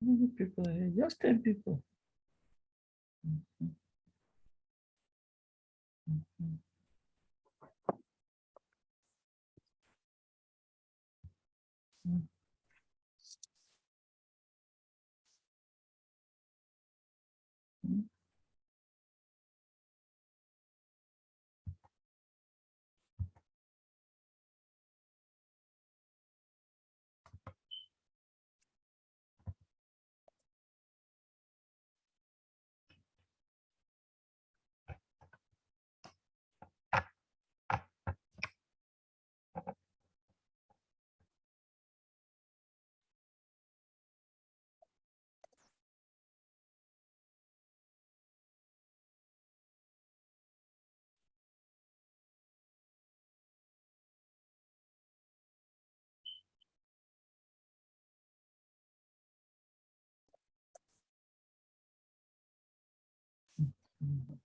How many people here? Just 10 people. Mhm. Mhm. Mhm. Mhm. Mhm.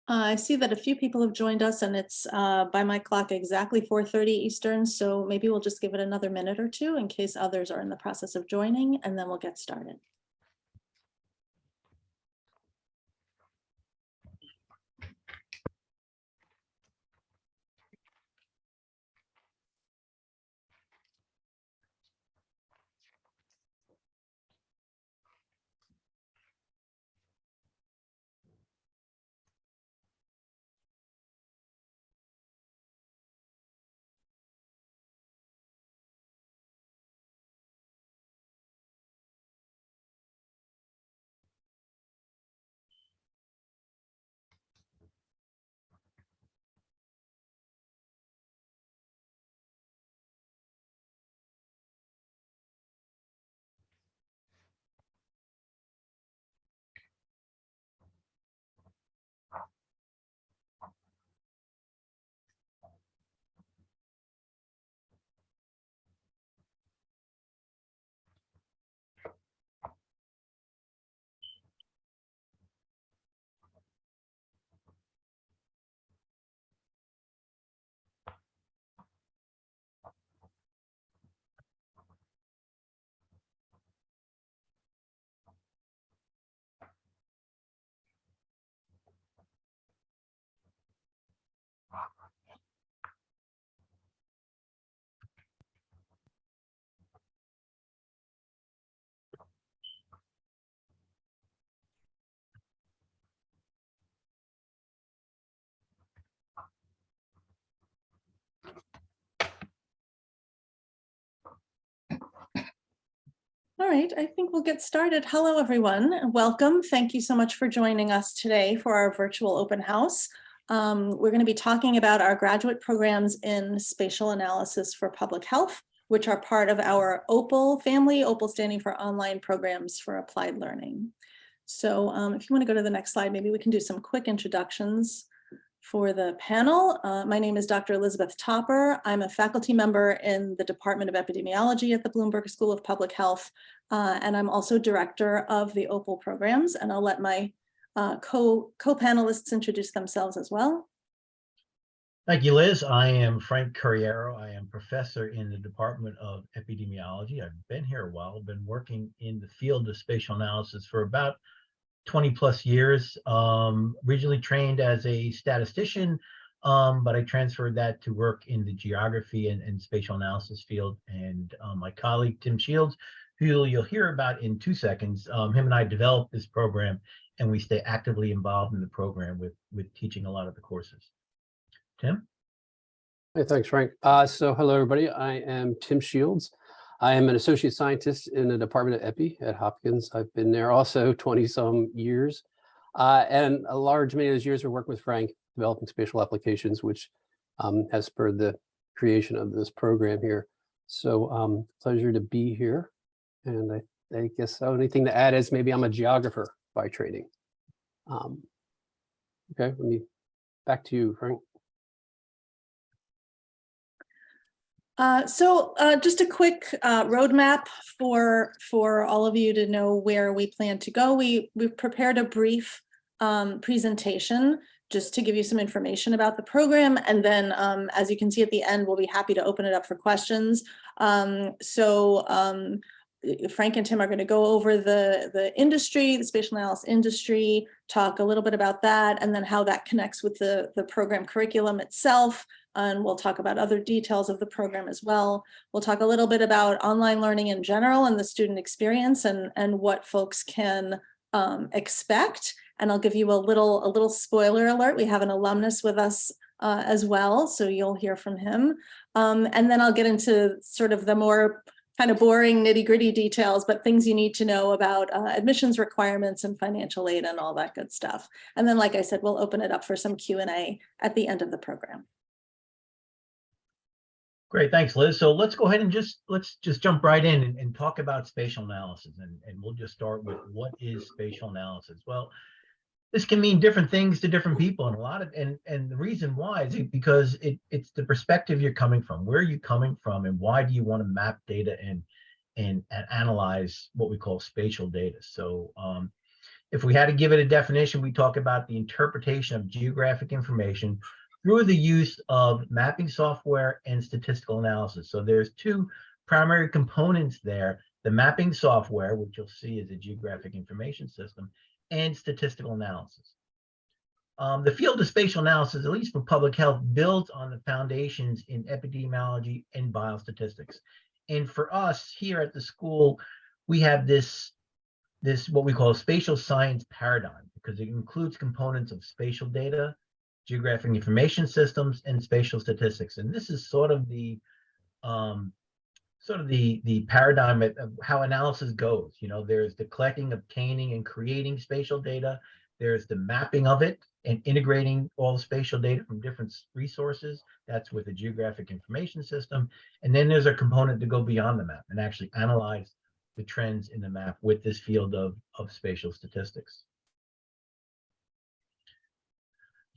I see that a few people have joined us, and it's by my clock exactly 4:30 Eastern, so maybe we'll just give it another minute or two in case others are in the process of joining, and then we'll get started. All right, I think we'll get started. Hello, everyone, and welcome. Thank you so much for joining us today for our virtual open house. We're going to be talking about our graduate programs in spatial analysis for public health, which are part of our OPAL family, OPAL standing for Online Programs for Applied Learning. So if you want to go to the next slide, maybe we can do some quick introductions for the panel. My name is Dr. Elizabeth Topper. I'm a faculty member in the Department of Epidemiology at the Bloomberg School of Public Health, and I'm also director of the OPAL programs, and I'll let my co-panelists introduce themselves as well. Thank you, Liz. I am Frank Curriero. I am professor in the Department of Epidemiology. I've been here a while, been working in the field of spatial analysis for about 20 plus years. Originally trained as a statistician, but I transferred that to work in the geography and spatial analysis field. And my colleague, Tim Shields, who you'll hear about in 2 seconds, him and I developed this program, and we stay actively involved in the program with teaching a lot of the courses. Tim? Hey, thanks, Frank. So hello, everybody. I am Tim Shields. I am an associate scientist in the Department of Epi at Hopkins. I've been there also 20-some years. And a large many of those years are working with Frank, developing spatial applications, which has spurred the creation of this program here. So pleasure to be here. And I guess the only thing to add is maybe I'm a geographer by training. Okay, back to you, Frank. Just a quick roadmap for all of you to know where we plan to go. We've prepared a brief presentation just to give you some information about the program. And then as you can see at the end, we'll be happy to open it up for questions. Frank and Tim are going to go over the industry, the spatial analysis industry, talk a little bit about that, and then how that connects with the program curriculum itself. And we'll talk about other details of the program as well. We'll talk a little bit about online learning in general and the student experience and what folks can expect. And I'll give you a little spoiler alert. We have an alumnus with us as well, so you'll hear from him. And then I'll get into sort of the more kind of boring nitty-gritty details, but things you need to know about admissions requirements and financial aid and all that good stuff. And then, like I said, we'll open it up for some Q&A at the end of the program. Great, thanks, Liz. So let's go ahead and let's just jump right in and talk about spatial analysis. And we'll just start with what is spatial analysis? Well, this can mean different things to different people, and and the reason why is because it's the perspective you're coming from. Where are you coming from, and why do you want to map data and analyze what we call spatial data? So if we had to give it a definition, we talk about the interpretation of geographic information through the use of mapping software and statistical analysis. So there's two primary components there: the mapping software, which you'll see is a geographic information system, and statistical analysis. The field of spatial analysis, at least for public health, builds on the foundations in epidemiology and biostatistics. And for us here at the school, we have this what we call spatial science paradigm, because it includes components of spatial data, geographic information systems, and spatial statistics. And this is sort of the paradigm of how analysis goes. You know, there's the collecting, obtaining, and creating spatial data. There's the mapping of it and integrating all the spatial data from different resources. That's with a geographic information system. And then there's a component to go beyond the map and actually analyze the trends in the map with this field of spatial statistics.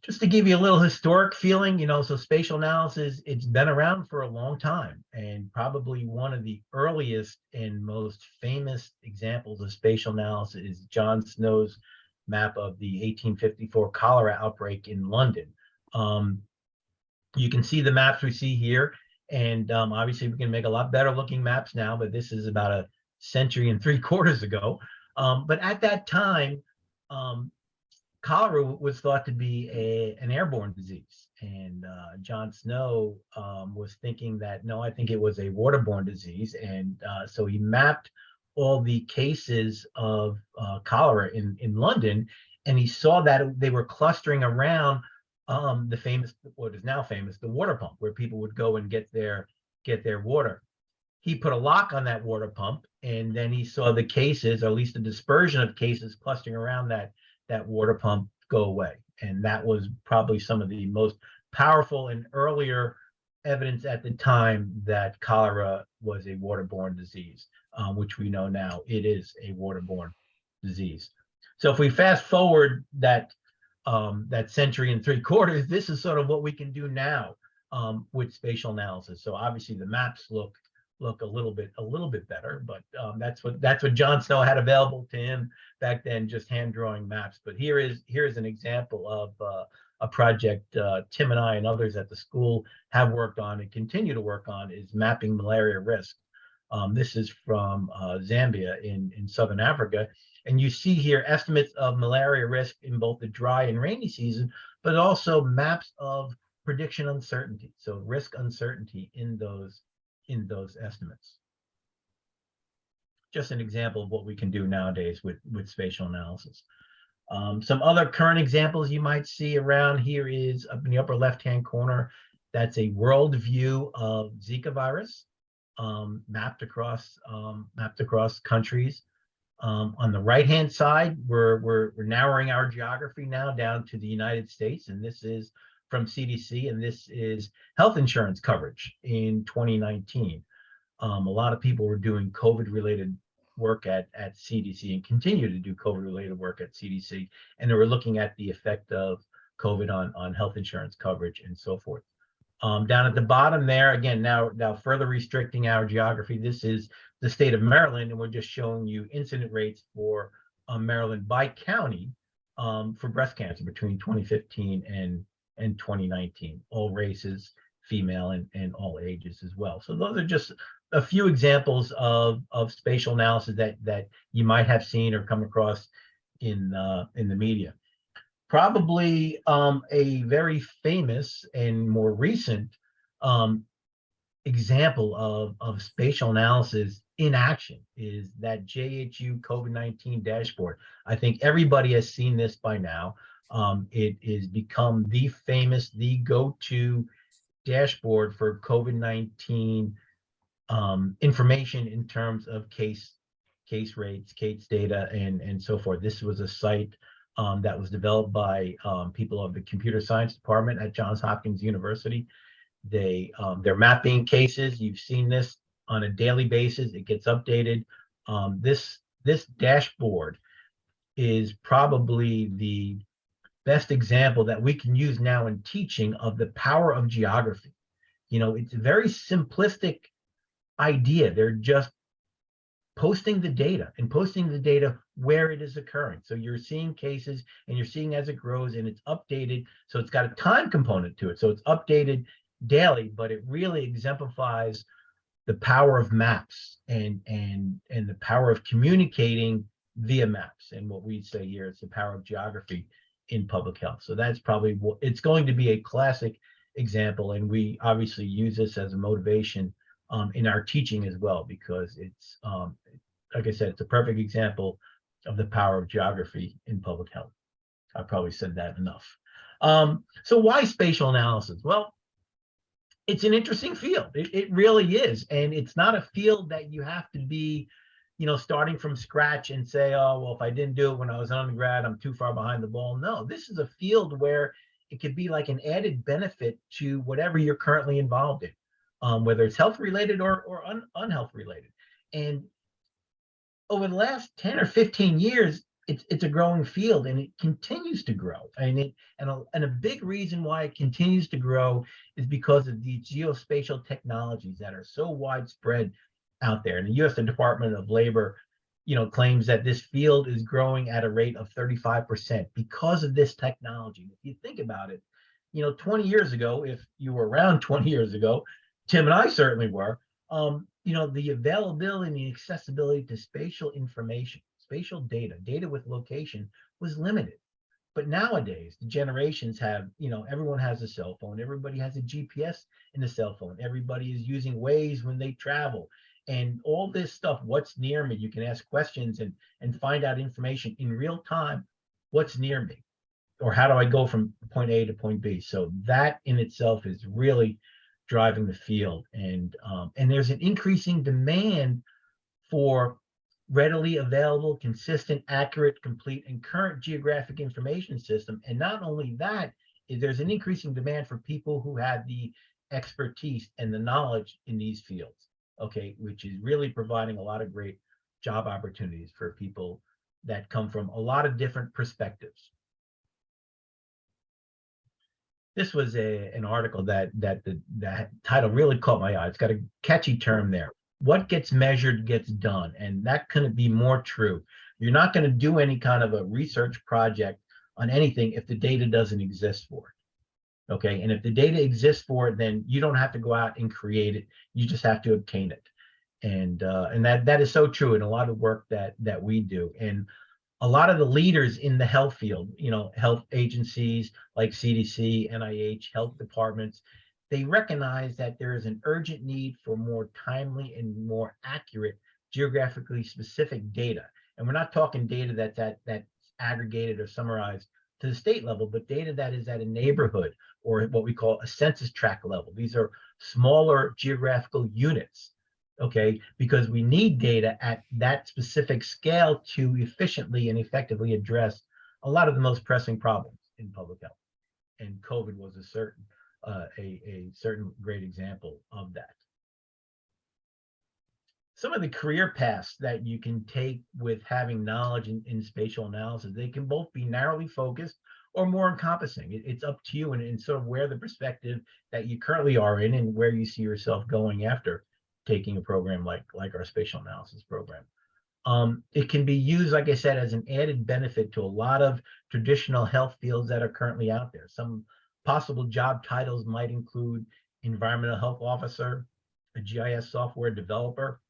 Just to give you a little historic feeling, you know, so spatial analysis, it's been around for a long time, and probably one of the earliest and most famous examples of spatial analysis is John Snow's map of the 1854 cholera outbreak in London. You can see the maps we see here, and obviously we can make a lot better looking maps now, but this is about a century and 3/4 ago. But at that time, cholera was thought to be an airborne disease, and John Snow was thinking that, no, I think it was a waterborne disease, and so he mapped all the cases of cholera in London, and he saw that they were clustering around the famous, what is now famous, the water pump, where people would go and get their water. He put a lock on that water pump, and then he saw the cases, or at least the dispersion of cases clustering around that water pump go away. And that was probably some of the most powerful and earlier evidence at the time that cholera was a waterborne disease, which we know now it is a waterborne disease. So if we fast forward that century and 3/4, this is sort of what we can do now with spatial analysis. So obviously the maps look a little bit better, but that's what John Snow had available to him back then, just hand drawing maps. But here's an example of a project Tim and I and others at the school have worked on and continue to work on, is mapping malaria risk. This is from Zambia in Southern Africa, and you see here estimates of malaria risk in both the dry and rainy season, but also maps of prediction uncertainty, so risk uncertainty in those estimates. Just an example of what we can do nowadays with spatial analysis. Some other current examples you might see around here is up in the upper left-hand corner. That's a world view of Zika virus, mapped across countries. On the right-hand side, we're narrowing our geography now down to the United States, and this is from CDC, and this is health insurance coverage in 2019. A lot of people were doing COVID-related work at CDC and continue to do COVID-related work at CDC, and they were looking at the effect of COVID on health insurance coverage and so forth. Down at the bottom there, again, now further restricting our geography, this is the state of Maryland, and we're just showing you incident rates for Maryland by county for breast cancer between 2015 and 2019, all races, female and all ages as well. So those are just a few examples of spatial analysis that you might have seen or come across in the media. Probably a very famous and more recent example of spatial analysis in action is that JHU COVID-19 dashboard. I think everybody has seen this by now. It is become the famous, the go-to dashboard for COVID-19 information in terms of case rates, case data, and so forth. This was a site that was developed by people of the computer science department at Johns Hopkins University. They're mapping cases. You've seen this on a daily basis. It gets updated. This dashboard is probably the best example that we can use now in teaching of the power of geography. You know, it's a very simplistic idea. They're just posting the data and posting the data where it is occurring. So you're seeing cases and you're seeing as it grows, and it's updated. So it's got a time component to it. So it's updated daily, but it really exemplifies the power of maps and the power of communicating via maps. And what we say here is the power of geography in public health. So that's probably what it's going to be, a classic example. And we obviously use this as a motivation in our teaching as well, because it's like I said, it's a perfect example of the power of geography in public health. I probably said that enough. So why spatial analysis? Well, it's an interesting field. It really is. And it's not a field that you have to be, you know, starting from scratch and say, oh, well, if I didn't do it when I was an undergrad, I'm too far behind the ball. No, this is a field where it could be like an added benefit to whatever you're currently involved in, whether it's health related or unhealth related. And over the last 10 or 15 years, it's a growing field, and it continues to grow. And a big reason why it continues to grow is because of the geospatial technologies that are so widespread out there. And the U.S. Department of Labor, you know, claims that this field is growing at a rate of 35% because of this technology. If you think about it, you know, 20 years ago, if you were around 20 years ago, Tim and I certainly were, you know, the availability and the accessibility to spatial information, spatial data with location was limited. But nowadays, the generations have, you know, everyone has a cell phone. Everybody has a GPS in the cell phone. Everybody is using Waze when they travel. And all this stuff, what's near me? You can ask questions and find out information in real time. What's near me? Or how do I go from point A to point B? So that in itself is really driving the field. And there's an increasing demand for readily available, consistent, accurate, complete, and current geographic information system. And not only that, there's an increasing demand for people who have the expertise and the knowledge in these fields, okay, which is really providing a lot of great job opportunities for people that come from a lot of different perspectives. This was an article that title really caught my eye. It's got a catchy term there. What gets measured gets done. And that couldn't be more true. You're not going to do any kind of a research project on anything if the data doesn't exist for it. Okay. And if the data exists for it, then you don't have to go out and create it. You just have to obtain it. And that is so true in a lot of work that we do. And a lot of the leaders in the health field, you know, health agencies like CDC, NIH, health departments, they recognize that there is an urgent need for more timely and more accurate geographically specific data. And we're not talking data that's aggregated or summarized to the state level, but data that is at a neighborhood or what we call a census tract level. These are smaller geographical units, okay, because we need data at that specific scale to efficiently and effectively address a lot of the most pressing problems in public health. And COVID was a certain great example of that. Some of the career paths that you can take with having knowledge in spatial analysis, they can both be narrowly focused or more encompassing. It's up to you and sort of where the perspective that you currently are in and where you see yourself going after taking a program like our spatial analysis program. It can be used, like I said, as an added benefit to a lot of traditional health fields that are currently out there. Some possible job titles might include environmental health officer, a GIS software developer,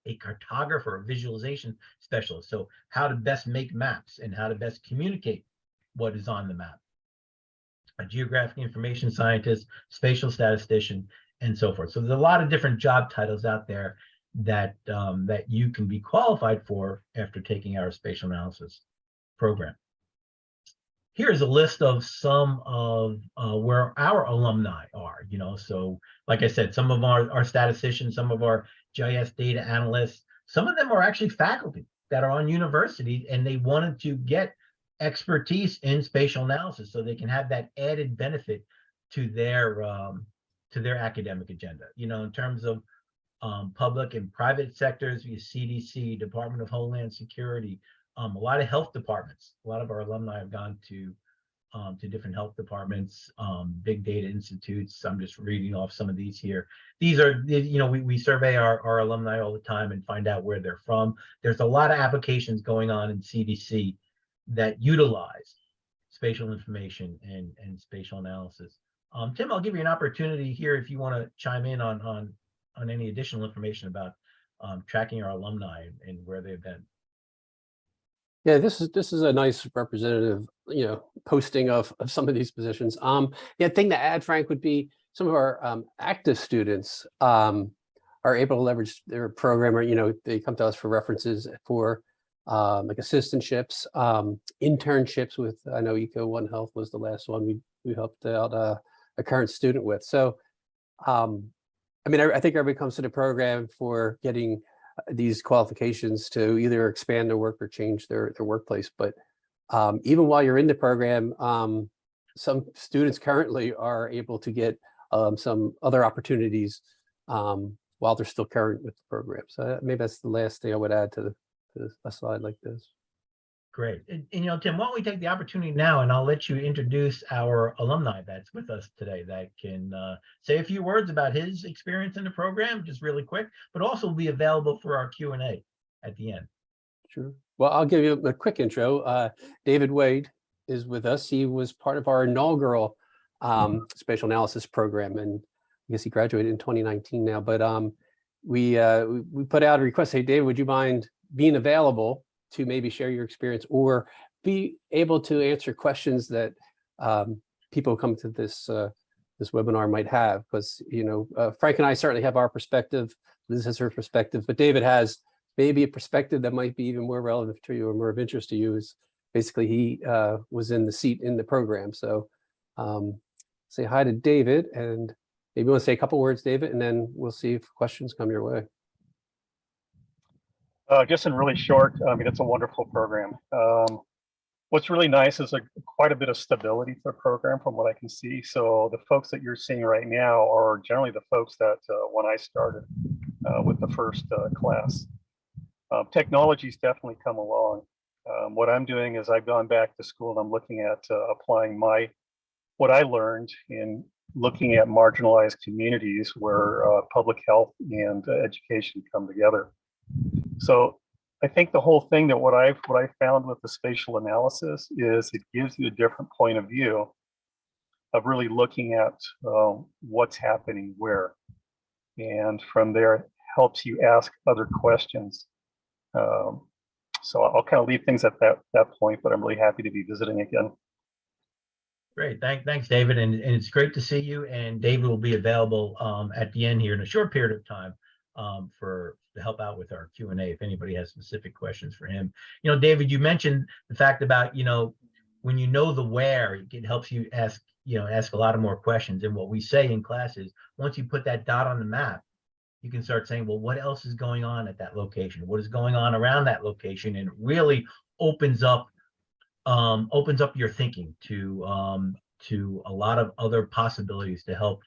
a cartographer, a visualization specialist. So how to best make maps and how to best communicate what is on the map. A geographic information scientist, spatial statistician, and so forth. So there's a lot of different job titles out there that that you can be qualified for after taking our spatial analysis program. Here's a list of some of where our alumni are, so like I said, some of our statisticians, some of our GIS data analysts, some of them are actually faculty that are on universities and they wanted to get expertise in spatial analysis so they can have that added benefit to their academic agenda, in terms of public and private sectors via CDC, Department of Homeland Security, a lot of health departments. A lot of our alumni have gone to different health departments, big data institutes. I'm just reading off some of these here. These are, we survey our alumni all the time and find out where they're from. There's a lot of applications going on in CDC that utilize spatial information and spatial analysis. Tim, I'll give you an opportunity here if you want to chime in on any additional information about tracking our alumni and where they've been. Yeah, this is a nice representative, posting of some of these positions. Yeah, thing to add, Frank, would be some of our active students are able to leverage their program, or they come to us for references for like assistantships, internships with, I know Eco One Health was the last one we helped out a current student with. So, I think everybody comes to the program for getting these qualifications to either expand their work or change their workplace. But even while you're in the program, some students currently are able to get some other opportunities while they're still current with the program. So maybe that's the last thing I would add to a slide like this. Great. And Tim, why don't we take the opportunity now and I'll let you introduce our alumni that's with us today that can say a few words about his experience in the program, just really quick, but also be available for our Q&A at the end. Sure. Well, I'll give you a quick intro. David Wade is with us. He was part of our inaugural spatial analysis program, and I guess he graduated in 2019 now. But we put out a request. Hey, David, would you mind being available to maybe share your experience or be able to answer questions that people who come to this this webinar might have? Because Frank and I certainly have our perspective, Liz has her perspective, but David has maybe a perspective that might be even more relevant to you or more of interest to you. Is basically he was in the seat in the program. So say hi to David, and maybe you want to say a couple words, David, and then we'll see if questions come your way. Just in really short, it's a wonderful program. What's really nice is quite a bit of stability to the program from what I can see. So the folks that you're seeing right now are generally the folks that when I started with the first class. Technology's definitely come along. What I'm doing is I've gone back to school and I'm looking at applying what I learned in looking at marginalized communities where public health and education come together. So I think the whole thing that what I found with the spatial analysis is it gives you a different point of view of really looking at what's happening where, and from there it helps you ask other questions. So I'll kind of leave things at that point, but I'm really happy to be visiting again. Great, thanks, David, and it's great to see you. And David will be available at the end here in a short period of time to help out with our Q&A if anybody has specific questions for him. David, you mentioned the fact about when you know the where, it helps you ask a lot of more questions. And what we say in class is once you put that dot on the map, you can start saying, well, what else is going on at that location? What is going on around that location? And it really opens up your thinking to a lot of other possibilities to help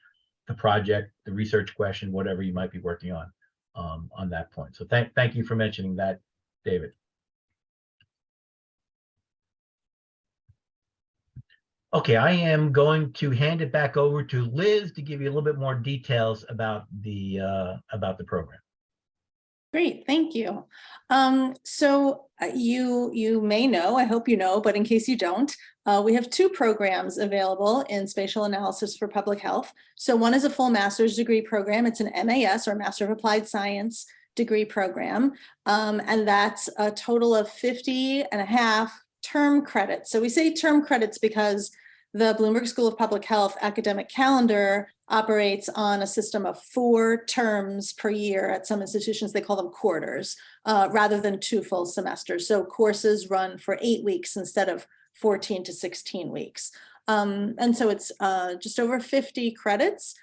the project, the research question, whatever you might be working on that point. So thank you for mentioning that, David. Okay, I am going to hand it back over to Liz to give you a little bit more details about the program. Great, thank you. You may know, I hope you know, but in case you don't, we have two programs available in spatial analysis for public health. So one is a full master's degree program. It's an MAS, or Master of Applied Science degree program. And that's a total of 50.5 term credits. So we say term credits because the Bloomberg School of Public Health academic calendar operates on a system of 4 terms per year. At some institutions, they call them quarters, rather than 2 full semesters. So courses run for 8 weeks instead of 14 to 16 weeks. And so it's just over 50 credits.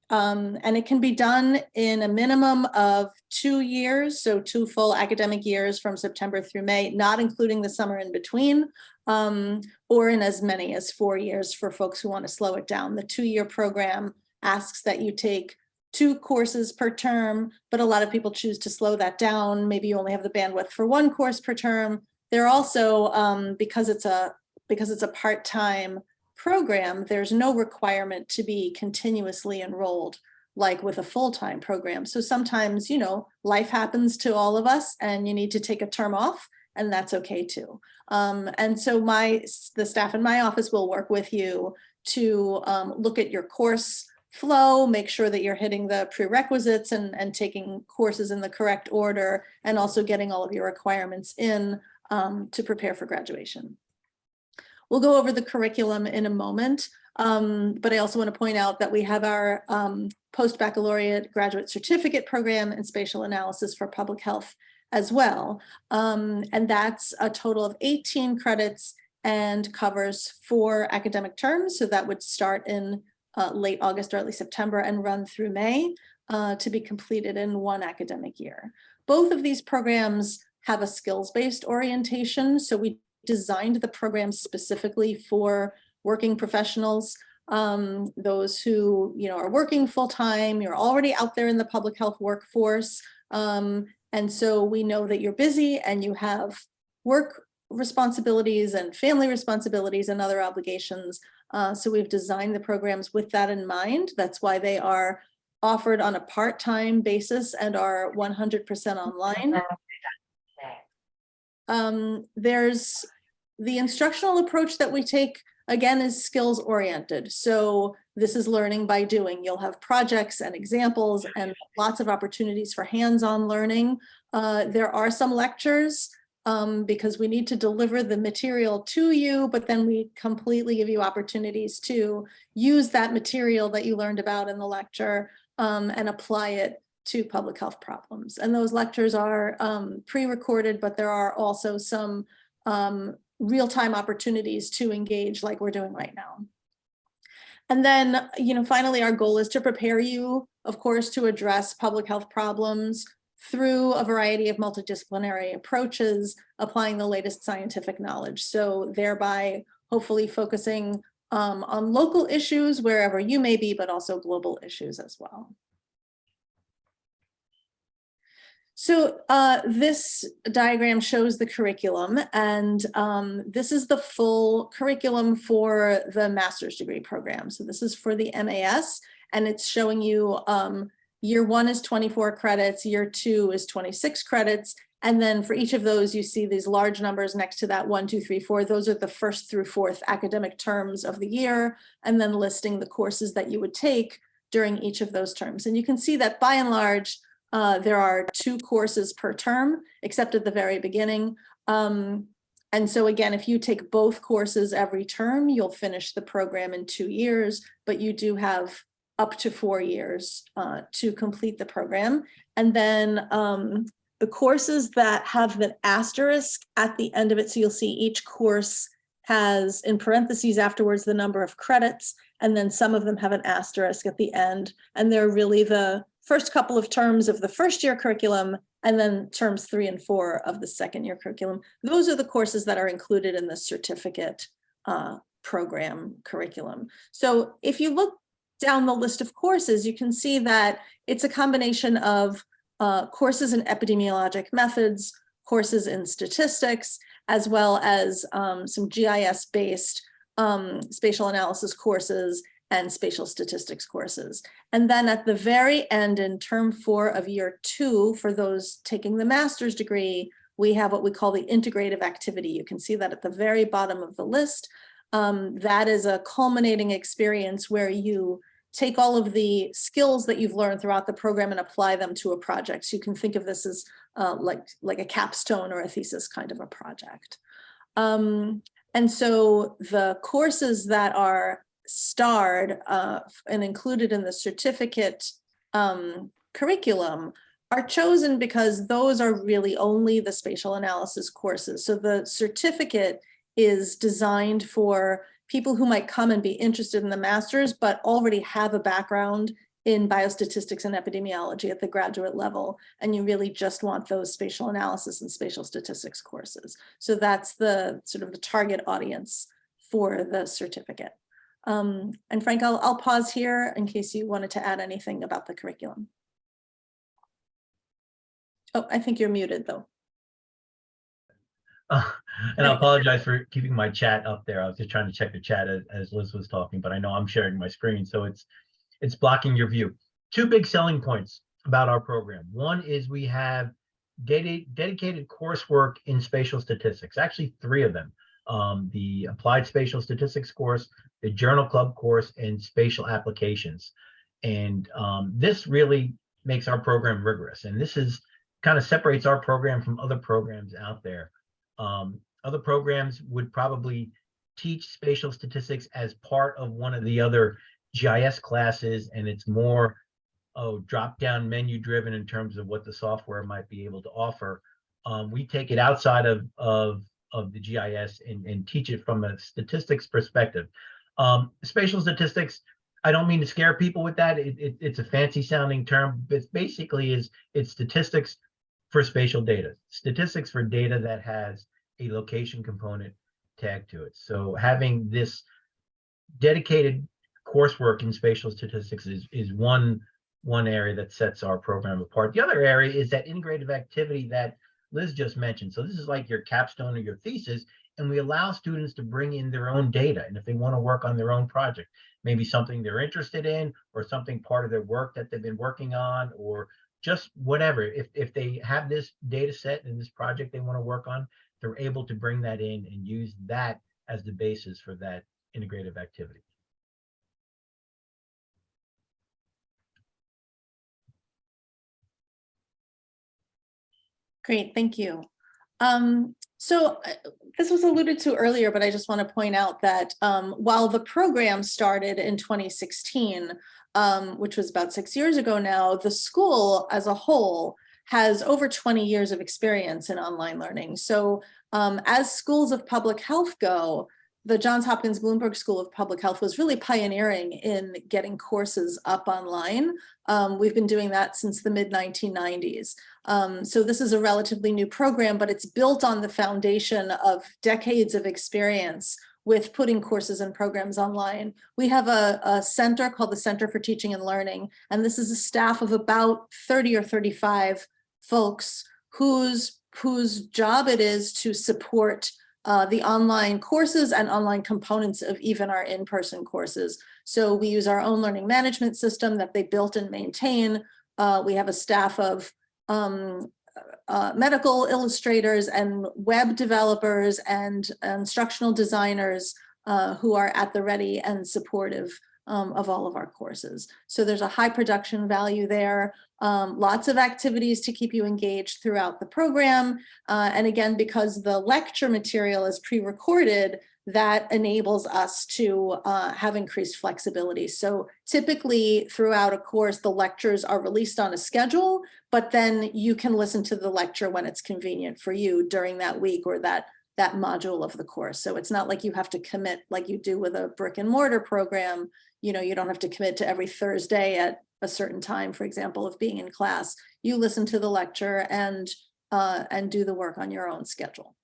And it can be done in a minimum of 2 years, so 2 full academic years from September through May, not including the summer in between, or in as many as 4 years for folks who want to slow it down. The 2-year program asks that you take 2 courses per term, but a lot of people choose to slow that down. Maybe you only have the bandwidth for 1 course per term. They're also, because it's a part-time program, there's no requirement to be continuously enrolled like with a full-time program. So sometimes, you know, life happens to all of us and you need to take a term off, and that's okay too. And so the staff in my office will work with you to look at your course flow, make sure that you're hitting the prerequisites and taking courses in the correct order, and also getting all of your requirements in to prepare for graduation. We'll go over the curriculum in a moment, but I also want to point out that we have our post-baccalaureate graduate certificate program in spatial analysis for public health as well. And that's a total of 18 credits and covers 4 academic terms. So that would start in late August or early September and run through May to be completed in 1 academic year. Both of these programs have a skills-based orientation. So we designed the program specifically for working professionals, those who, you know, are working full-time, you're already out there in the public health workforce. And so we know that you're busy and you have work responsibilities and family responsibilities and other obligations. So we've designed the programs with that in mind. That's why they are offered on a part-time basis and are 100% online. There's the instructional approach that we take, again, is skills oriented. So this is learning by doing. You'll have projects and examples and lots of opportunities for hands-on learning. There are some lectures because we need to deliver the material to you, but then we completely give you opportunities to use that material that you learned about in the lecture and apply it to public health problems. And those lectures are pre-recorded, but there are also some real-time opportunities to engage like we're doing right now. And then, you know, finally, our goal is to prepare you, of course, to address public health problems through a variety of multidisciplinary approaches, applying the latest scientific knowledge. So thereby, hopefully focusing on local issues wherever you may be, but also global issues as well. So this diagram shows the curriculum, and this is the full curriculum for the master's degree program. So this is for the MAS, and it's showing you year 1 is 24 credits, year 2 is 26 credits, and then for each of those, you see these large numbers next to that 1, 2, 3, 4. Those are the 1st through 4th academic terms of the year, and then listing the courses that you would take during each of those terms. And you can see that by and large, there are 2 courses per term, except at the very beginning. And so again, if you take both courses every term, you'll finish the program in 2 years, but you do have up to 4 years to complete the program. And then the courses that have the asterisk at the end of it, so you'll see each course has in parentheses afterwards the number of credits, and then some of them have an asterisk at the end, and they're really the first couple of terms of the 1st year curriculum, and then terms 3 and 4 of the 2nd year curriculum. Those are the courses that are included in the certificate program curriculum. So if you look down the list of courses, you can see that it's a combination of courses in epidemiologic methods, courses in statistics, as well as some GIS-based spatial analysis courses and spatial statistics courses. And then at the very end, in term 4 of year 2, for those taking the master's degree, we have what we call the integrative activity. You can see that at the very bottom of the list. That is a culminating experience where you take all of the skills that you've learned throughout the program and apply them to a project. So you can think of this as like a capstone or a thesis kind of a project. And so the courses that are starred and included in the certificate curriculum are chosen because those are really only the spatial analysis courses. So the certificate is designed for people who might come and be interested in the master's, but already have a background in biostatistics and epidemiology at the graduate level, and you really just want those spatial analysis and spatial statistics courses. So that's the sort of the target audience for the certificate. And Frank, I'll pause here in case you wanted to add anything about the curriculum. Oh, I think you're muted though. And I apologize for keeping my chat up there. I was just trying to check the chat as Liz was talking, but I know I'm sharing my screen, so it's blocking your view. 2 big selling points about our program. One is we have dedicated coursework in spatial statistics, actually 3 of them. The Applied Spatial Statistics course, the Journal Club course, and Spatial Applications. And this really makes our program rigorous. And this is kind of separates our program from other programs out there. Other programs would probably teach spatial statistics as part of one of the other GIS classes, and it's more drop-down menu driven in terms of what the software might be able to offer. We take it outside of the GIS and teach it from a statistics perspective. Spatial statistics, I don't mean to scare people with that. It's a fancy sounding term, but basically it's statistics for spatial data, statistics for data that has a location component tagged to it. So having this dedicated coursework in spatial statistics is one area that sets our program apart. The other area is that integrative activity that Liz just mentioned. So this is like your capstone or your thesis, and we allow students to bring in their own data. And if they want to work on their own project, maybe something they're interested in or something part of their work that they've been working on, or just whatever, if they have this data set and this project they want to work on, they're able to bring that in and use that as the basis for that integrative activity. Great, thank you. So this was alluded to earlier, but I just want to point out that while the program started in 2016, which was about 6 years ago now, the school as a whole has over 20 years of experience in online learning. So as schools of public health go, the Johns Hopkins Bloomberg School of Public Health was really pioneering in getting courses up online. We've been doing that since the mid-1990s. So this is a relatively new program, but it's built on the foundation of decades of experience with putting courses and programs online. We have a center called the Center for Teaching and Learning, and this is a staff of about 30 or 35 folks whose job it is to support the online courses and online components of even our in-person courses. So we use our own learning management system that they built and maintain. We have a staff of medical illustrators and web developers and instructional designers who are at the ready and supportive of all of our courses. So there's a high production value there, lots of activities to keep you engaged throughout the program. And again, because the lecture material is pre-recorded, that enables us to have increased flexibility. So typically throughout a course, the lectures are released on a schedule, but then you can listen to the lecture when it's convenient for you during that week or that module of the course. So it's not like you have to commit like you do with a brick and mortar program. You know, you don't have to commit to every Thursday at a certain time, for example, of being in class. You listen to the lecture and do the work on your own schedule.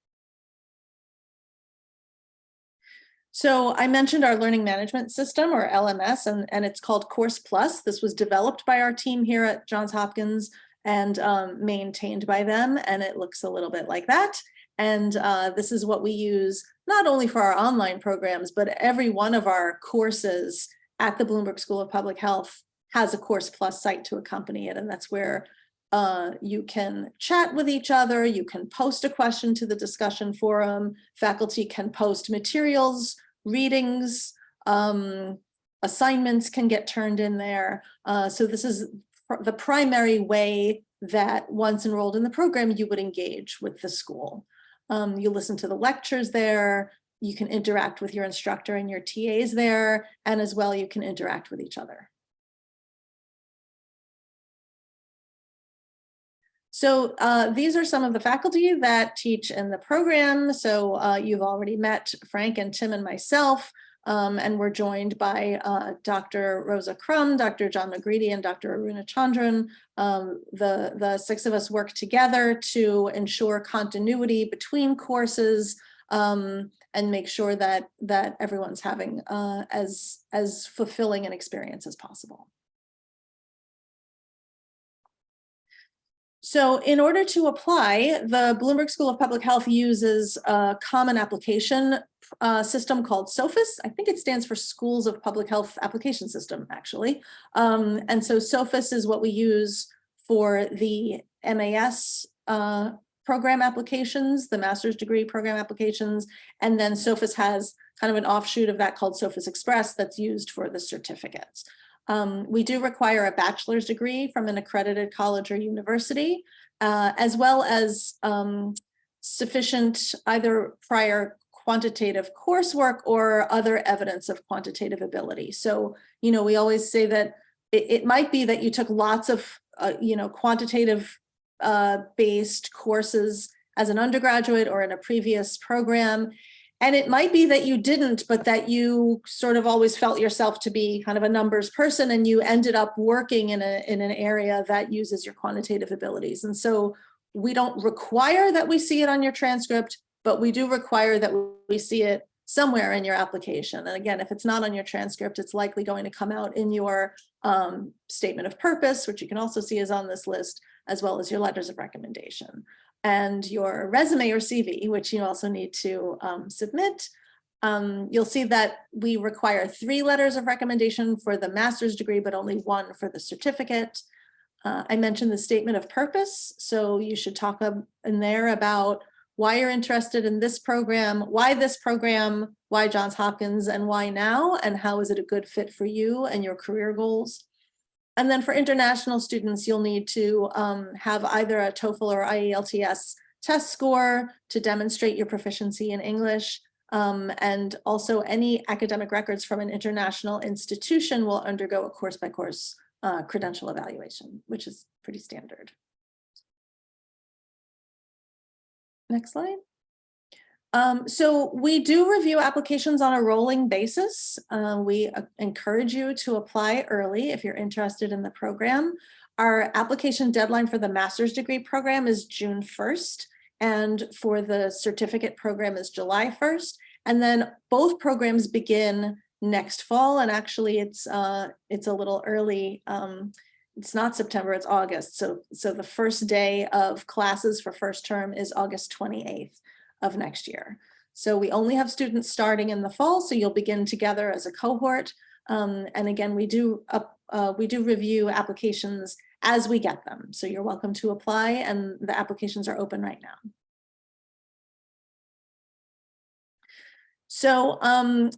So I mentioned our learning management system, or LMS, and it's called Course Plus. This was developed by our team here at Johns Hopkins and maintained by them, and it looks a little bit like that. And this is what we use not only for our online programs, but every one of our courses at the Bloomberg School of Public Health has a Course Plus site to accompany it. And that's where you can chat with each other. You can post a question to the discussion forum. Faculty can post materials, readings, assignments can get turned in there. So this is the primary way that once enrolled in the program, you would engage with the school. You listen to the lectures there. You can interact with your instructor and your TAs there, and as well, you can interact with each other. So these are some of the faculty that teach in the program. So you've already met Frank and Tim and myself, and we're joined by Dr. Rosa Crum, Dr. John McGreedy, and Dr. Aruna Chandran. The six of us work together to ensure continuity between courses and make sure that everyone's having as fulfilling an experience as possible. So in order to apply, the Bloomberg School of Public Health uses a common application system called SOPHIS. I think it stands for Schools of Public Health Application System, actually. And so SOPHIS is what we use for the MAS program applications, the master's degree program applications, and then SOPHIS has kind of an offshoot of that called SOPHIS Express that's used for the certificates. We do require a bachelor's degree from an accredited college or university, as well as sufficient either prior quantitative coursework or other evidence of quantitative ability. So, you know, we always say that it might be that you took lots of, quantitative based courses as an undergraduate or in a previous program. And it might be that you didn't, but that you sort of always felt yourself to be kind of a numbers person, and you ended up working in an area that uses your quantitative abilities. And so we don't require that we see it on your transcript, but we do require that we see it somewhere in your application. And again, if it's not on your transcript, it's likely going to come out in your statement of purpose, which you can also see is on this list, as well as your letters of recommendation. And your resume or CV, which you also need to submit. You'll see that we require 3 letters of recommendation for the master's degree, but only 1 for the certificate. I mentioned the statement of purpose, so you should talk in there about why you're interested in this program, why Johns Hopkins, and why now, and how is it a good fit for you and your career goals. And then for international students, you'll need to have either a TOEFL or IELTS test score to demonstrate your proficiency in English. And also any academic records from an international institution will undergo a course-by-course credential evaluation, which is pretty standard. Next slide. So we do review applications on a rolling basis. We encourage you to apply early if you're interested in the program. Our application deadline for the master's degree program is June 1st, and for the certificate program is July 1st. And then both programs begin next fall, and actually it's a little early. It's not September, it's August. So the first day of classes for first term is August 28th. Of next year. So we only have students starting in the fall, so you'll begin together as a cohort. And again, we do review applications as we get them. So you're welcome to apply, and the applications are open right now. So on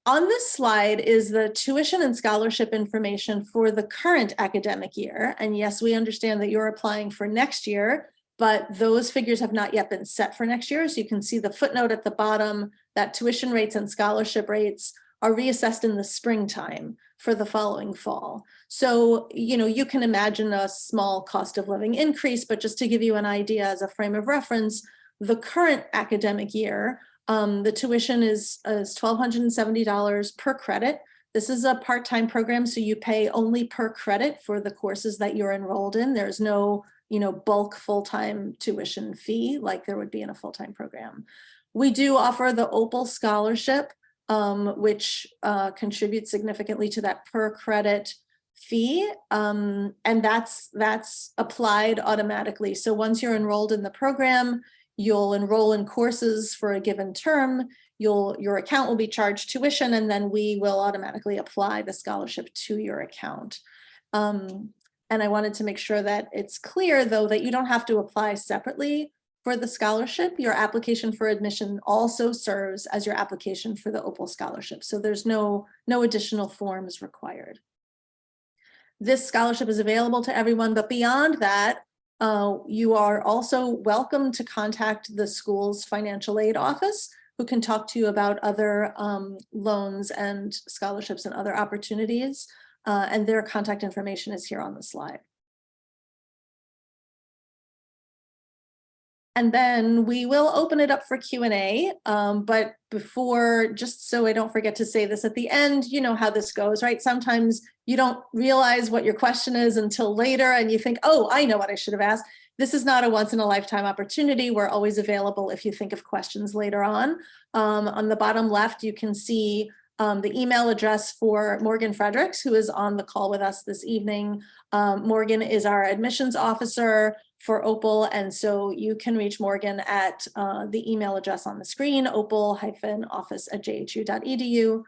this slide is the tuition and scholarship information for the current academic year. And yes, we understand that you're applying for next year, but those figures have not yet been set for next year. So you can see the footnote at the bottom that tuition rates and scholarship rates are reassessed in the springtime for the following fall. So, you can imagine a small cost of living increase, but just to give you an idea as a frame of reference, the current academic year, the tuition is $1,270 per credit. This is a part-time program, so you pay only per credit for the courses that you're enrolled in. There's no bulk full-time tuition fee like there would be in a full-time program. We do offer the OPAL scholarship, which contributes significantly to that per credit fee, and that's applied automatically. So once you're enrolled in the program, you'll enroll in courses for a given term, your account will be charged tuition, and then we will automatically apply the scholarship to your account. And I wanted to make sure that it's clear, though, that you don't have to apply separately for the scholarship. Your application for admission also serves as your application for the OPAL scholarship. So there's no additional forms required. This scholarship is available to everyone, but beyond that, you are also welcome to contact the school's financial aid office, who can talk to you about other loans and scholarships and other opportunities. And their contact information is here on the slide. And then we will open it up for Q&A, but before, just so I don't forget to say this at the end, you know how this goes, right? Sometimes you don't realize what your question is until later, and you think, oh, I know what I should have asked. This is not a once-in-a-lifetime opportunity. We're always available if you think of questions later on. On the bottom left, you can see the email address for Morgan Fredericks, who is on the call with us this evening. Morgan is our admissions officer for OPAL, and so you can reach Morgan at the email address on the screen, opal-office@jhu.edu.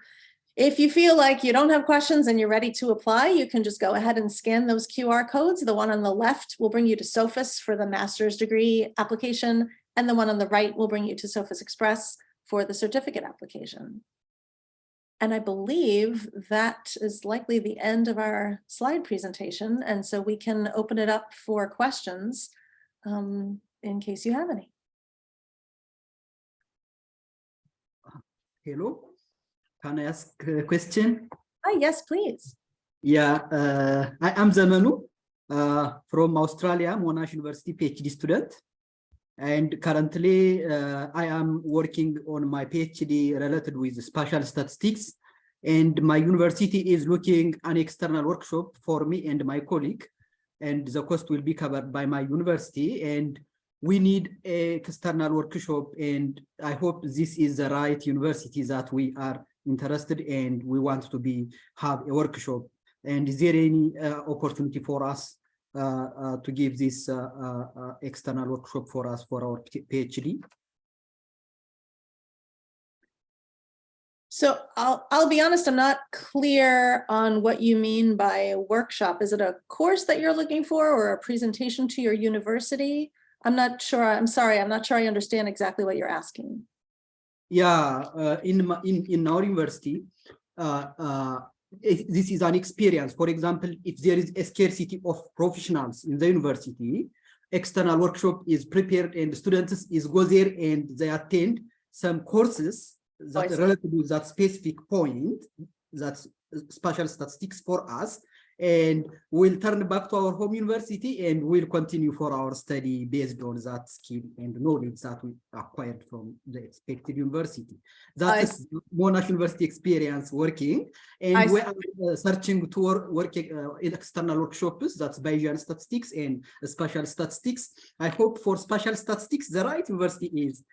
If you feel like you don't have questions and you're ready to apply, you can just go ahead and scan those QR codes. The one on the left will bring you to Sophus for the master's degree application, and the one on the right will bring you to Sophus Express for the certificate application. And I believe that is likely the end of our slide presentation. And so we can open it up for questions in case you have any. Hello, can I ask a question? Hi, yes, please. Yeah, I am Zamanu from Australia, Monash University PhD student. And currently, I am working on my PhD related with spatial statistics, and my university is looking an external workshop for me and my colleague, and the cost will be covered by my university. And we need an external workshop, and I hope this is the right university that we are interested in, and we want to have a workshop. And is there any opportunity for us to give this external workshop for us for our PhD? So I'll be honest, I'm not clear on what you mean by a workshop. Is it a course that you're looking for, or a presentation to your university? I'm not sure. I'm sorry. I'm not sure I understand exactly what you're asking. Yeah, in our university, this is an experience. For example, if there is a scarcity of professionals in the university, external workshop is prepared, and students go there and they attend some courses that are related to that specific point, that's spatial statistics for us, and we'll turn back to our home university and we'll continue for our study based on that skill and knowledge that we acquired from the expected university. That is Monash University experience working, and we are searching to work in external workshops, that's Bayesian statistics and spatial statistics. I hope for spatial statistics, the right university is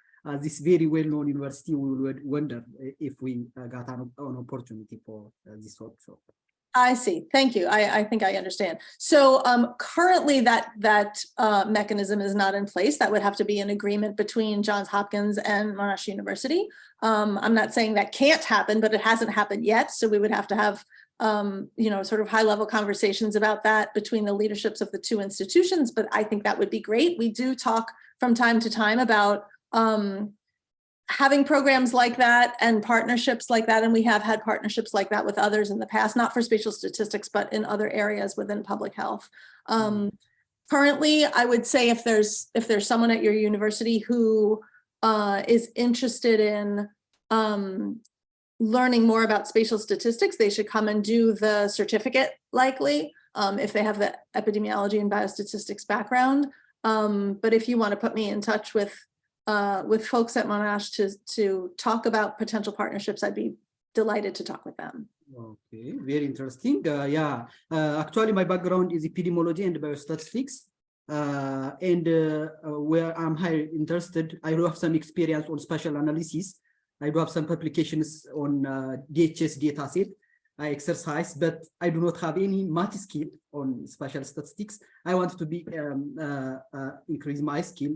this very well-known university. We would wonder if we got an opportunity for this workshop. I see. Thank you. I think I understand. So currently that mechanism is not in place. That would have to be an agreement between Johns Hopkins and Monash University. I'm not saying that can't happen, but it hasn't happened yet. So we would have to have sort of high-level conversations about that between the leaderships of the two institutions. But I think that would be great. We do talk from time to time about having programs like that and partnerships like that, and we have had partnerships like that with others in the past, not for spatial statistics, but in other areas within public health. Currently, I would say if there's someone at your university who is interested in learning more about spatial statistics, they should come and do the certificate, likely, if they have the epidemiology and biostatistics background. But if you want to put me in touch with folks at Monash to talk about potential partnerships, I'd be delighted to talk with them. Okay, very interesting. Actually, my background is epidemiology and biostatistics, and where I'm highly interested, I do have some experience on spatial analysis. I do have some publications on DHS dataset. I exercise, but I do not have any math skill on spatial statistics. I want to be increase my skill,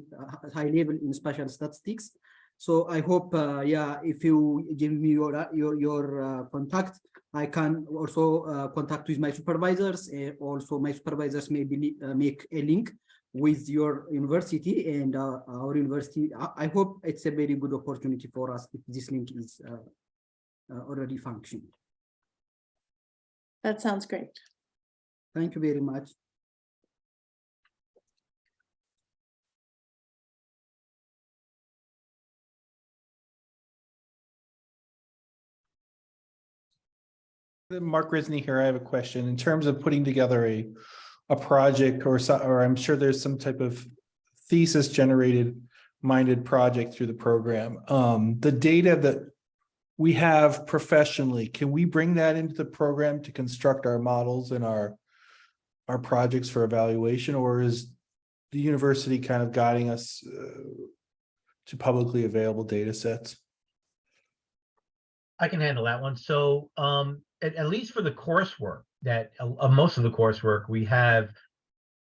high level in spatial statistics. So I hope, yeah, if you give me your contact, I can also contact with my supervisors. Also, my supervisors maybe make a link with your university and our university. I hope it's a very good opportunity for us if this link is already functioning. That sounds great. Thank you very much. Mark Risney here. I have a question. In terms of putting together a project or I'm sure there's some type of thesis generated minded project through the program. The data that we have professionally, can we bring that into the program to construct our models and our projects for evaluation, or is the university kind of guiding us to publicly available data sets? I can handle that one. So at least for the coursework, that most of the coursework, we have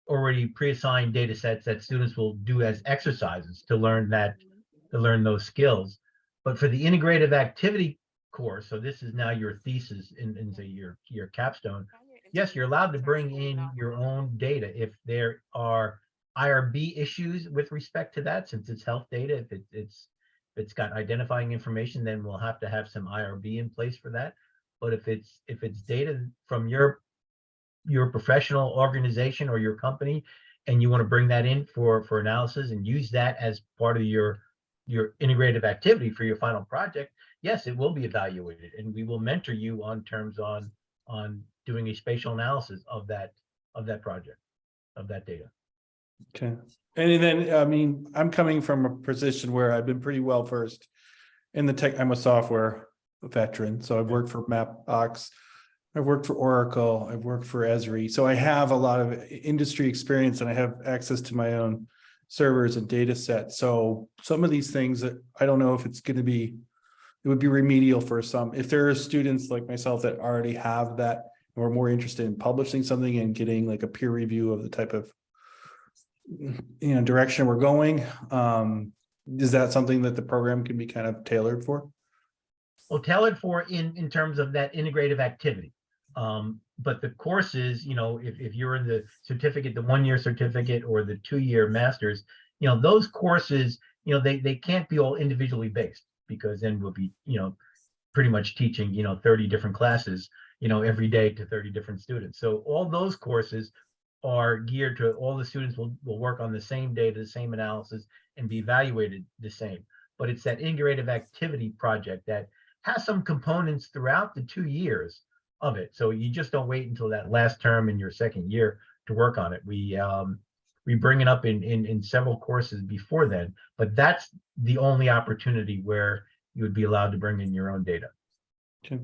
already pre-assigned data sets that students will do as exercises to learn those skills. But for the integrative activity course, so this is now your thesis in say your capstone, yes, you're allowed to bring in your own data if there are IRB issues with respect to that, since it's health data. If it's got identifying information, then we'll have to have some IRB in place for that. But if it's data from your professional organization or your company, and you want to bring that in for analysis and use that as part of your integrative activity for your final project, yes, it will be evaluated, and we will mentor you on terms on doing a spatial analysis of that project, of that data. Okay. And then, I mean, I'm coming from a position where I've been pretty well versed in the tech. I'm a software veteran, so I've worked for Mapbox, I've worked for Oracle, I've worked for Esri. So I have a lot of industry experience and I have access to my own servers and data sets. So some of these things that I don't know if it's going to be, it would be remedial for some. If there are students like myself that already have that or are more interested in publishing something and getting like a peer review of the type of direction we're going, is that something that the program can be kind of tailored for? Well, tailored for in terms of that integrative activity. But the courses, if you're in the certificate, the 1-year certificate or the 2-year master's, those courses, they can't be all individually based, because then we'll be, pretty much teaching, 30 different classes, every day to 30 different students. So all those courses are geared to all the students will work on the same data, the same analysis, and be evaluated the same. But it's that integrative activity project that has some components throughout the 2 years of it. So you just don't wait until that last term in your second year to work on it. We bring it up in several courses before then, but that's the only opportunity where you would be allowed to bring in your own data. Okay.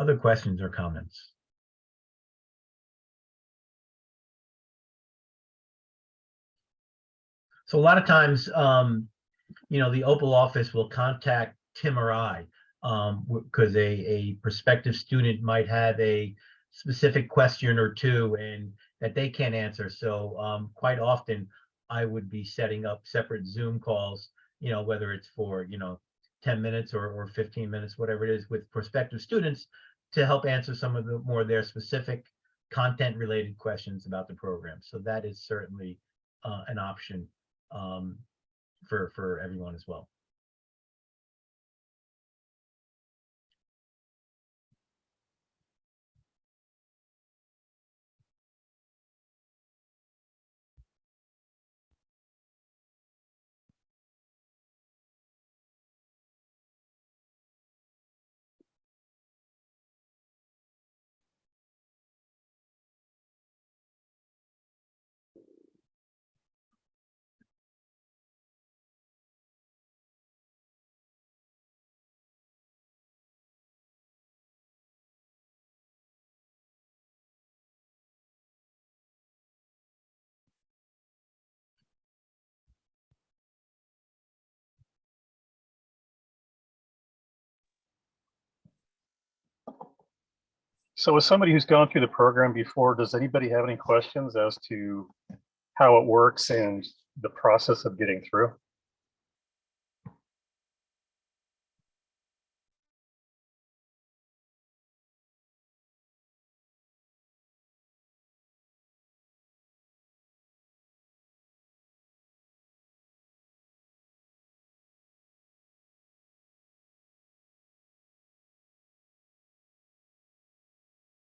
Other questions or comments? So a lot of times, the OPAL office will contact Tim or I, because a prospective student might have a specific question or two and that they can't answer. So quite often I would be setting up separate Zoom calls, whether it's for, 10 minutes or 15 minutes, whatever it is, with prospective students to help answer some of the more their specific content related questions about the program. So that is certainly an option for everyone as well. So as somebody who's gone through the program before, does anybody have any questions as to how it works and the process of getting through?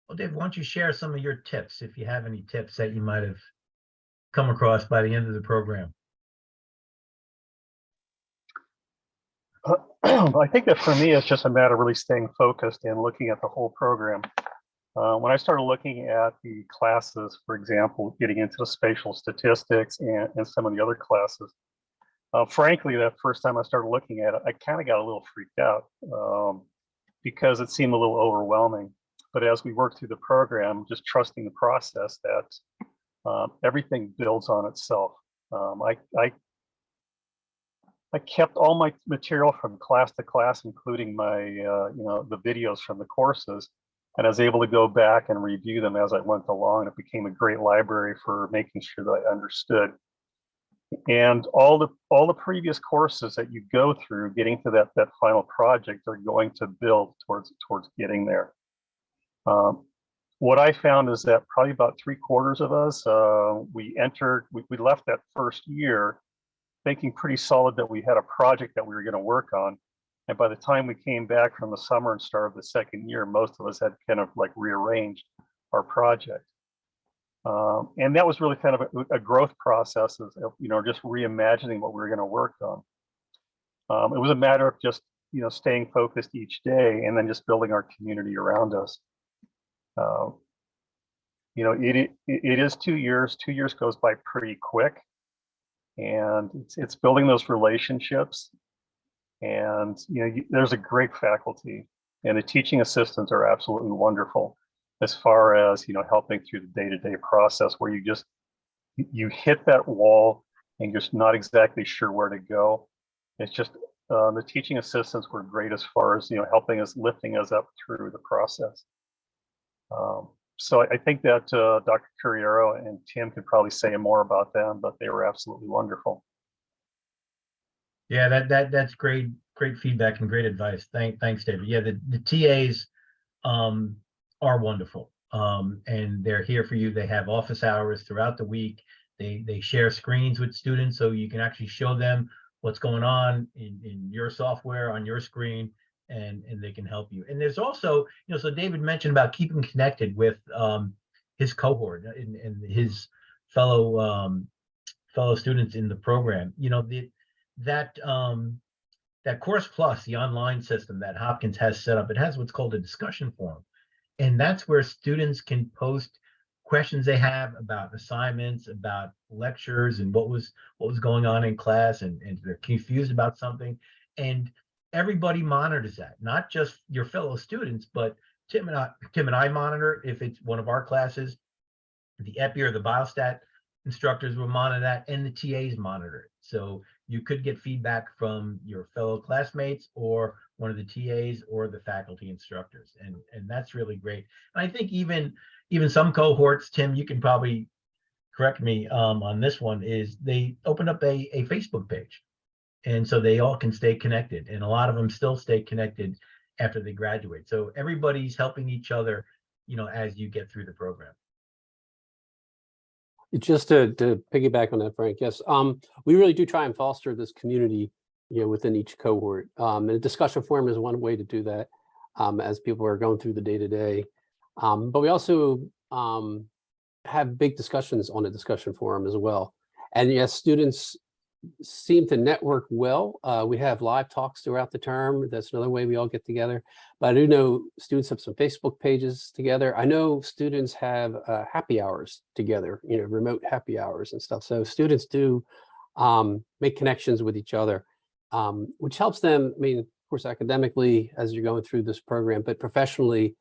Well, Dave, why don't you share some of your tips, if you have any tips that you might have come across by the end of the program? I think that for me, it's just a matter of really staying focused and looking at the whole program. When I started looking at the classes, for example, getting into the spatial statistics and some of the other classes, frankly, that first time I started looking at it, I kind of got a little freaked out because it seemed a little overwhelming. But as we worked through the program, just trusting the process that everything builds on itself. I kept all my material from class to class, including my, the videos from the courses, and I was able to go back and review them as I went along. It became a great library for making sure that I understood. And all the previous courses that you go through, getting to that final project, are going to build towards getting there. What I found is that probably about 3/4 of us, we left that first year thinking pretty solid that we had a project that we were going to work on. And by the time we came back from the summer and started the second year, most of us had kind of like rearranged our project. And that was really kind of a growth process of, just reimagining what we were going to work on. It was a matter of just, staying focused each day and then just building our community around us. It is 2 years. 2 years goes by pretty quick. And it's building those relationships. And, there's a great faculty, and the teaching assistants are absolutely wonderful as far as, helping through the day-to-day process where you hit that wall and you're just not exactly sure where to go. It's just the teaching assistants were great as far as, helping us, lifting us up through the process. So I think that Dr. Curriero and Tim could probably say more about them, but they were absolutely wonderful. Yeah, that's great feedback and great advice. Thanks, David. Yeah, the TAs are wonderful, and they're here for you. They have office hours throughout the week. They share screens with students, so you can actually show them what's going on in your software on your screen, and they can help you. And there's also, so David mentioned about keeping connected with his cohort and his fellow students in the program. That Course Plus, the online system that Hopkins has set up, it has what's called a discussion forum. And that's where students can post questions they have about assignments, about lectures, and what was going on in class, and they're confused about something. And everybody monitors that, not just your fellow students, but Tim and I monitor if it's one of our classes. The EPI or the biostat instructors will monitor that, and the TAs monitor it. So you could get feedback from your fellow classmates or one of the TAs or the faculty instructors, and that's really great. And I think even some cohorts, Tim, you can probably correct me on this one, is they opened up a Facebook page, and so they all can stay connected, and a lot of them still stay connected after they graduate. So everybody's helping each other, as you get through the program. Just to piggyback on that, Frank, yes, we really do try and foster this community, within each cohort. And a discussion forum is one way to do that, as people are going through the day-to-day. But we also have big discussions on a discussion forum as well. And yes, students seem to network well. We have live talks throughout the term. That's another way we all get together. But I do know students have some Facebook pages together. I know students have happy hours together, remote happy hours and stuff. So students do make connections with each other, which helps them, of course, academically as you're going through this program, but professionally,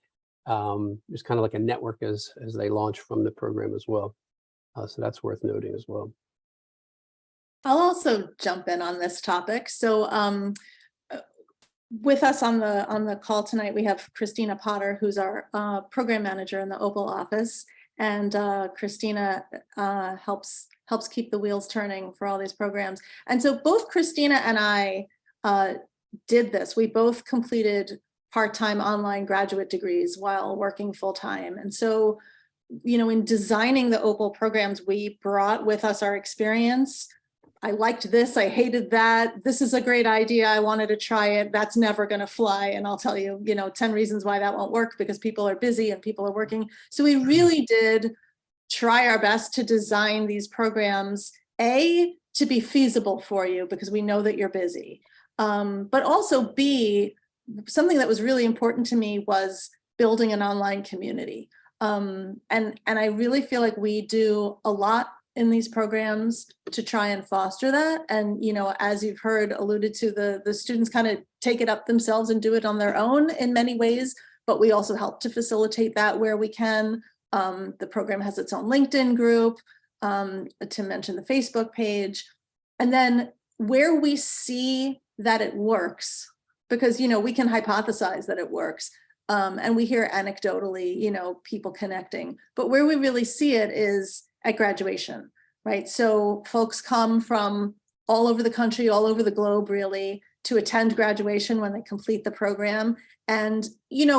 there's kind of like a network as they launch from the program as well. So that's worth noting as well. I'll also jump in on this topic. So With us on the call tonight, we have Christina Potter, who's our program manager in the OPAL office. And Christina helps keep the wheels turning for all these programs. And so both Christina and I did this. We both completed part-time online graduate degrees while working full-time. And so, you know, in designing the OPAL programs, we brought with us our experience. I liked this, I hated that. This is a great idea. I wanted to try it. That's never going to fly. And I'll tell you, 10 reasons why that won't work, because people are busy and people are working. So we really did try our best to design these programs, A, to be feasible for you because we know that you're busy. But also B, something that was really important to me was building an online community. And I really feel like we do a lot in these programs to try and foster that. And, as you've heard alluded to, the students kind of take it up themselves and do it on their own in many ways, but we also help to facilitate that where we can. The program has its own LinkedIn group, to mention the Facebook page. And then where we see that it works, because, we can hypothesize that it works. And we hear anecdotally, people connecting, but where we really see it is at graduation, right? So folks come from all over the country, all over the globe, really, to attend graduation when they complete the program. And,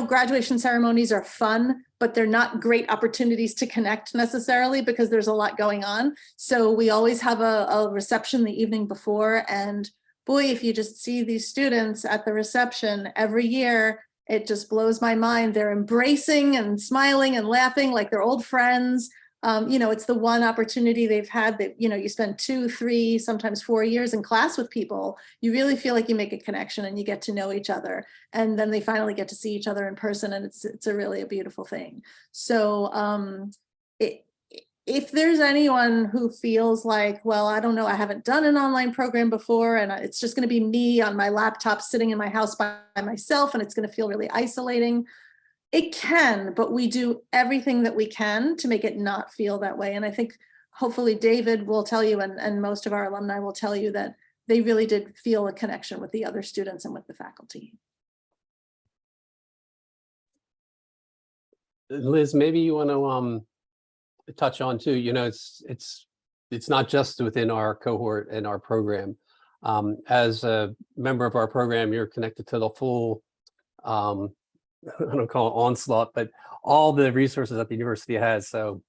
graduation ceremonies are fun, but they're not great opportunities to connect necessarily because there's a lot going on. So we always have a reception the evening before. And boy, if you just see these students at the reception every year, it just blows my mind. They're embracing and smiling and laughing like they're old friends. It's the one opportunity they've had that, you spend 2, 3, sometimes 4 years in class with people. You really feel like you make a connection and you get to know each other. And then they finally get to see each other in person. And it's a beautiful thing. So if there's anyone who feels like, well, I don't know, I haven't done an online program before, and it's just going to be me on my laptop sitting in my house by myself, and it's going to feel really isolating. It can, but we do everything that we can to make it not feel that way. And I think hopefully David will tell you, and most of our alumni will tell you, that they really did feel a connection with the other students and with the faculty. Liz, maybe you want to touch on too, it's not just within our cohort and our program. As a member of our program, you're connected to the full, I don't call it onslaught, but all the resources that the university has. So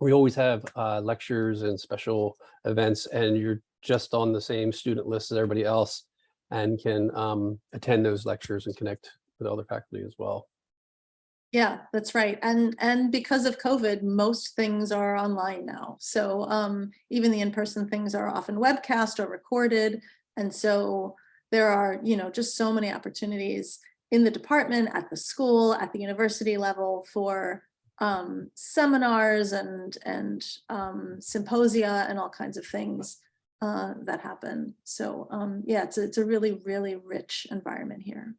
we always have lectures and special events, and you're just on the same student list as everybody else and can attend those lectures and connect with other faculty as well. Yeah, that's right. And because of COVID, most things are online now. So even the in-person things are often webcast or recorded. And so there are, just so many opportunities in the department, at the school, at the university level for seminars and symposia and all kinds of things that happen. So yeah, it's a really, really rich environment here.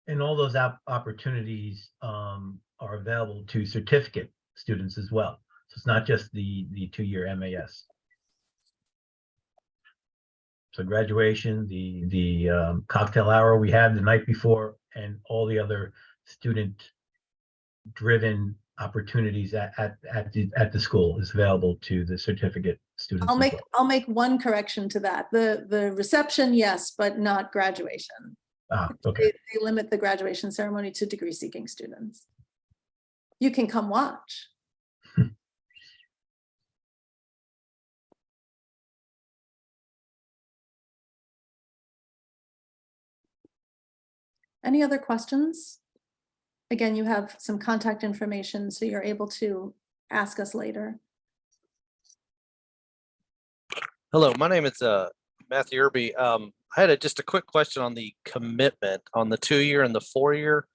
And all those opportunities are available to certificate students as well. So it's not just the 2-year MAS. So graduation, the cocktail hour we had the night before, and all the other student-driven opportunities at the school is available to the certificate students. I'll make one correction to that. The reception, yes, but not graduation. Okay. They limit the graduation ceremony to degree-seeking students. You can come watch. Any other questions? Again, you have some contact information, so you're able to ask us later. Hello, my name is Matthew Irby. I had just a quick question on the commitment on the 2-year and the 4-year.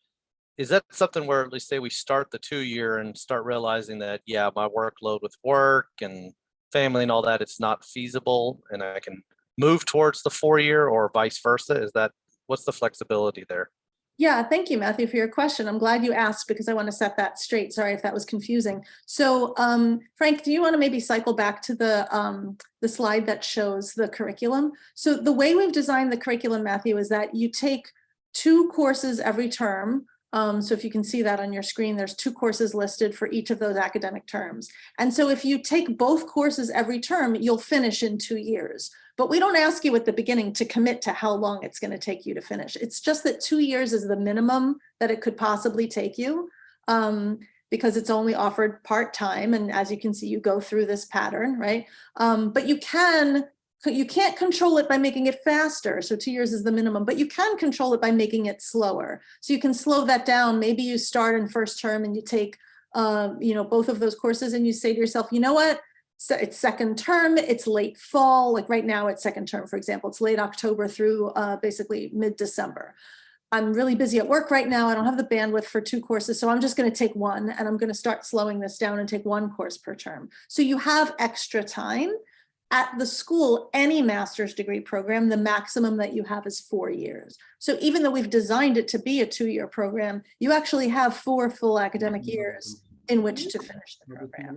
Is that something where, at least say we start the 2-year and start realizing that, yeah, my workload with work and family and all that, it's not feasible and I can move towards the 4-year, or vice versa? What's the flexibility there? Yeah, thank you, Matthew, for your question. I'm glad you asked because I want to set that straight. Sorry if that was confusing. So Frank, do you want to maybe cycle back to the slide that shows the curriculum? So the way we've designed the curriculum, Matthew, is that you take 2 courses every term. So if you can see that on your screen, there's 2 courses listed for each of those academic terms. And so if you take both courses every term, you'll finish in 2 years. But we don't ask you at the beginning to commit to how long it's going to take you to finish. It's just that 2 years is the minimum that it could possibly take you, because it's only offered part-time. And as you can see, you go through this pattern, right? But you can't control it by making it faster. So 2 years is the minimum, but you can control it by making it slower. So you can slow that down. Maybe you start in first term and you take, both of those courses and you say to yourself, you know what? So it's second term, it's late fall. Like right now it's second term, for example, it's late October through basically mid-December. I'm really busy at work right now. I don't have the bandwidth for 2 courses. So I'm just going to take 1 and I'm going to start slowing this down and take 1 course per term. So you have extra time. At the school, any master's degree program, the maximum that you have is 4 years. So even though we've designed it to be a 2-year program, you actually have 4 full academic years in which to finish the program.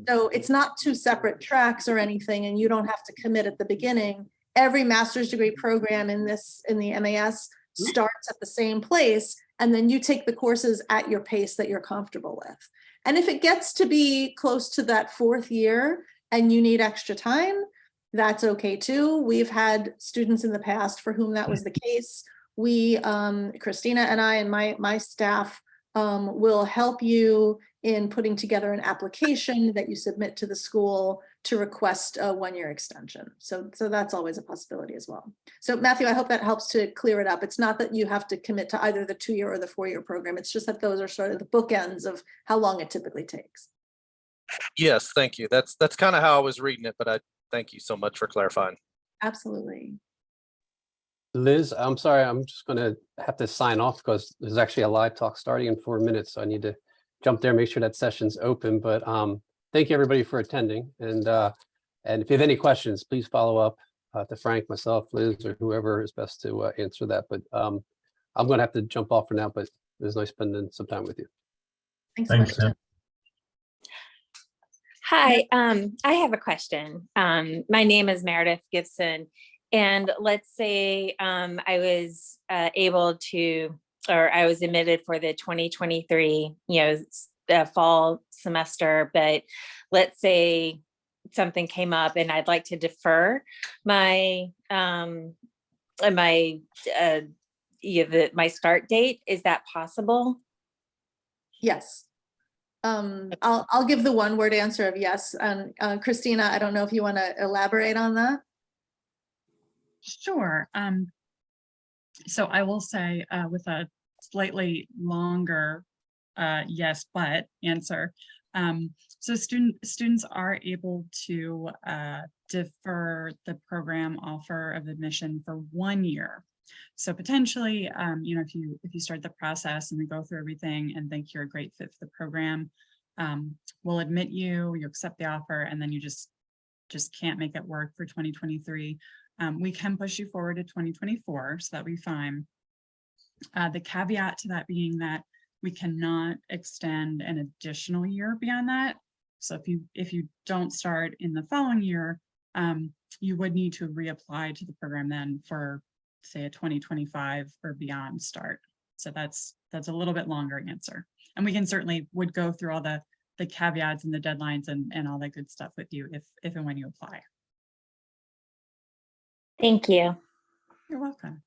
So it's not 2 separate tracks or anything, and you don't have to commit at the beginning. Every master's degree program in the MAS starts at the same place, and then you take the courses at your pace that you're comfortable with. And if it gets to be close to that 4th year and you need extra time, that's okay too. We've had students in the past for whom that was the case. We, Christina and I and my staff will help you in putting together an application that you submit to the school to request a 1-year extension. So that's always a possibility as well. So Matthew, I hope that helps to clear it up. It's not that you have to commit to either the 2-year or the 4-year program. It's just that those are sort of the bookends of how long it typically takes. Yes, thank you. That's kind of how I was reading it, but I thank you so much for clarifying. Absolutely. Liz, I'm sorry, I'm just going to have to sign off because there's actually a live talk starting in 4 minutes. So I need to jump there, make sure that session's open. But thank you everybody for attending. And if you have any questions, please follow up to Frank, myself, Liz, or whoever is best to answer that. But I'm going to have to jump off for now, but it was nice spending some time with you. Thanks so much, Tim. Hi, I have a question. My name is Meredith Gibson, and let's say I was able to, or I was admitted for the 2023, the fall semester, but let's say something came up and I'd like to defer my my start date. Is that possible? Yes. I'll give the 1-word answer of yes. And Christina, I don't know if you want to elaborate on that. Sure. So I will say with a slightly longer yes, but answer. So students are able to defer the program offer of admission for 1 year. So potentially, if you start the process and we go through everything and think you're a great fit for the program, we'll admit you accept the offer, and then you just can't make it work for 2023. We can push you forward to 2024, so that'll be fine. The caveat to that being that we cannot extend an additional year beyond that. So if you don't start in the following year, you would need to reapply to the program then for, say, a 2025 or beyond start. So that's a little bit longer answer. And we can certainly would go through all the caveats and the deadlines and all that good stuff with you if and when you apply. Thank you. You're welcome.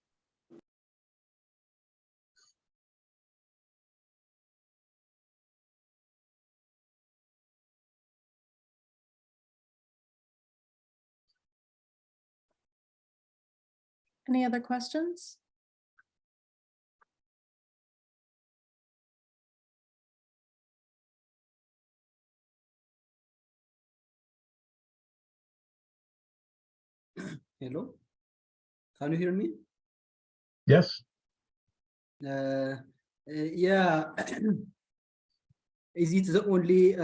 Any other questions? Hello, can you hear me? Yes. Yeah. Is it the only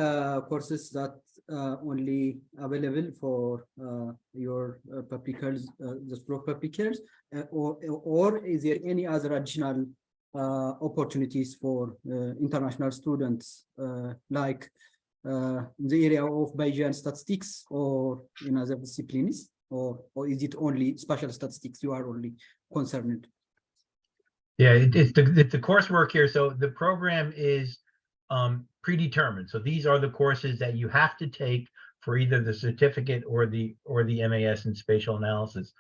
courses that only available for your public health, the public health, or is there any other additional opportunities for international students, like in the area of Bayesian statistics or in other disciplines, or is it only spatial statistics you are only concerned? Yeah, it's the coursework here. So the program is predetermined. So these are the courses that you have to take for either the certificate or the MAS in spatial analysis.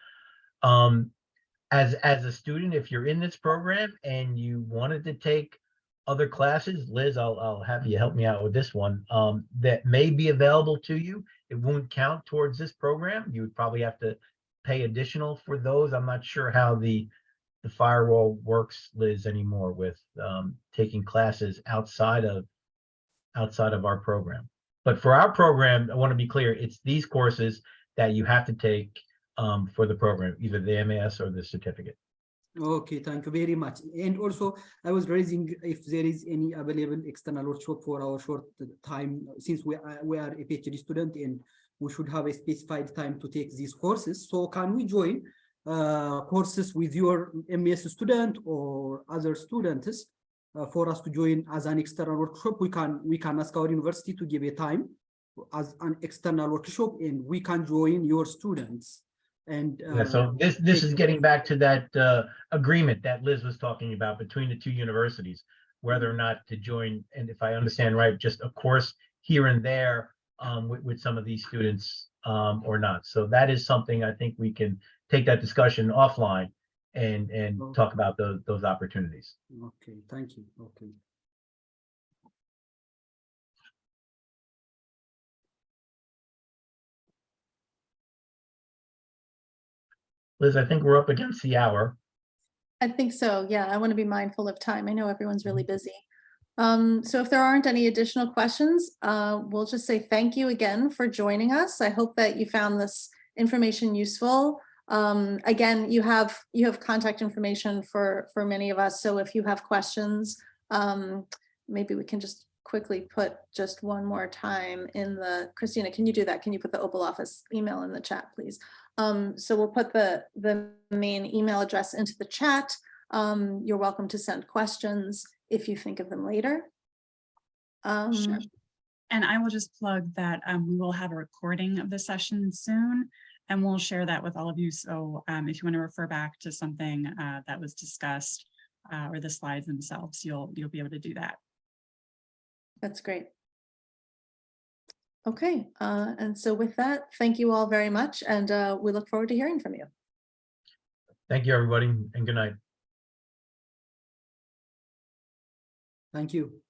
As a student, if you're in this program and you wanted to take other classes, Liz, I'll have you help me out with this one, that may be available to you. It won't count towards this program. You would probably have to pay additional for those. I'm not sure how the firewall works, Liz, anymore with taking classes outside of our program. But for our program, I want to be clear, it's these courses that you have to take for the program, either the MAS or the certificate. Okay, thank you very much. And also, I was raising if there is any available external workshop for our short time, since we are a PhD student and we should have a specified time to take these courses. So can we join courses with your MAS student or other students for us to join as an external workshop? We can ask our university to give a time as an external workshop, and we can join your students. And Yeah, so this is getting back to that agreement that Liz was talking about between the two universities, whether or not to join, and if I understand right, just a course here and there with some of these students or not. So that is something I think we can take that discussion offline and talk about those opportunities. Okay, thank you. Okay. Liz, I think we're up against the hour. I think so. Yeah, I want to be mindful of time. I know everyone's really busy. So if there aren't any additional questions, we'll just say thank you again for joining us. I hope that you found this information useful. Again, you have contact information for many of us. So if you have questions, maybe we can just quickly put just one more time in the, Christina, can you do that? Can you put the OPAL office email in the chat, please? So we'll put the main email address into the chat. You're welcome to send questions if you think of them later. Sure. And I will just plug that we will have a recording of the session soon, and we'll share that with all of you. So if you want to refer back to something that was discussed or the slides themselves, you'll be able to do that. That's great. Okay, and so with that, thank you all very much, and we look forward to hearing from you. Thank you, everybody, and good night. Thank you.